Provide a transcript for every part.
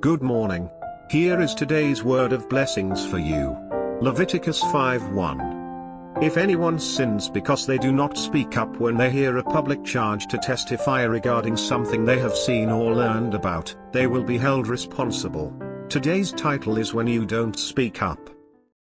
Good morning. Here is today's word of blessings for you. Leviticus 5:1. If anyone sins because they do not speak up when they hear a public charge to testify regarding something they have seen or learned about, they will be held responsible. Today's title is When You Don't Speak Up.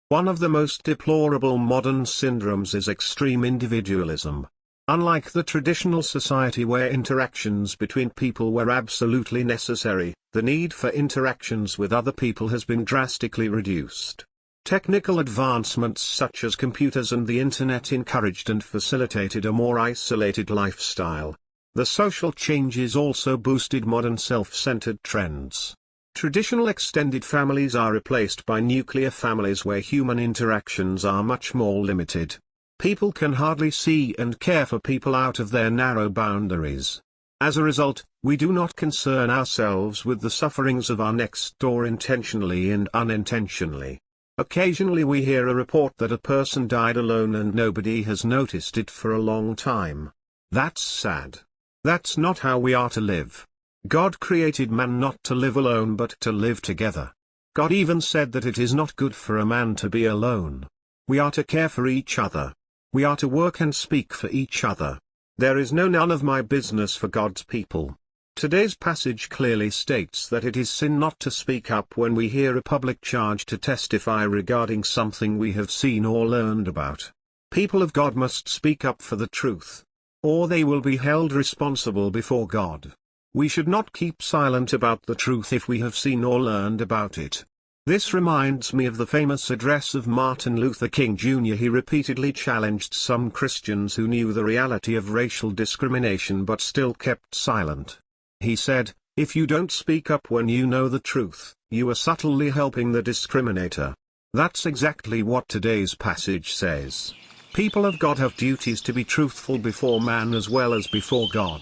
One of the most deplorable modern syndromes is extreme individualism. Unlike the traditional society where interactions between people were absolutely necessary, the need for interactions with other people has been drastically reduced. Technical advancements such as computers and the internet encouraged and facilitated a more isolated lifestyle. The social changes also boosted modern self-centered trends. Traditional extended families are replaced by nuclear families where human interactions are much more limited. People can hardly see and care for people out of their narrow boundaries. As a result, we do not concern ourselves with the sufferings of our next door intentionally and unintentionally. Occasionally we hear a report that a person died alone and nobody has noticed it for a long time. That's sad. That's not how we are to live. God created man not to live alone but to live together. God even said that it is not good for a man to be alone. We are to care for each other. We are to work and speak for each other. There is no none of my business for God's people. Today's passage clearly states that it is sin not to speak up when we hear a public charge to testify regarding something we have seen or learned about. People of God must speak up for the truth, or they will be held responsible before God. We should not keep silent about the truth if we have seen or learned about it. This reminds me of the famous address of Martin Luther King Jr. He repeatedly challenged some Christians who knew the reality of racial discrimination but still kept silent. He said, "If you don't speak up when you know the truth, you are subtly helping the discriminator." That's exactly what today's passage says. People of God have duties to be truthful before man as well as before God.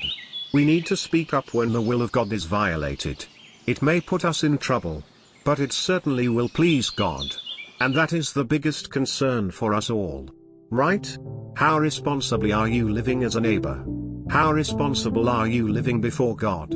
We need to speak up when the will of God is violated. It may put us in trouble, but it certainly will please God. And that is the biggest concern for us all. Right? How responsibly are you living as a neighbor? How responsible are you living before God?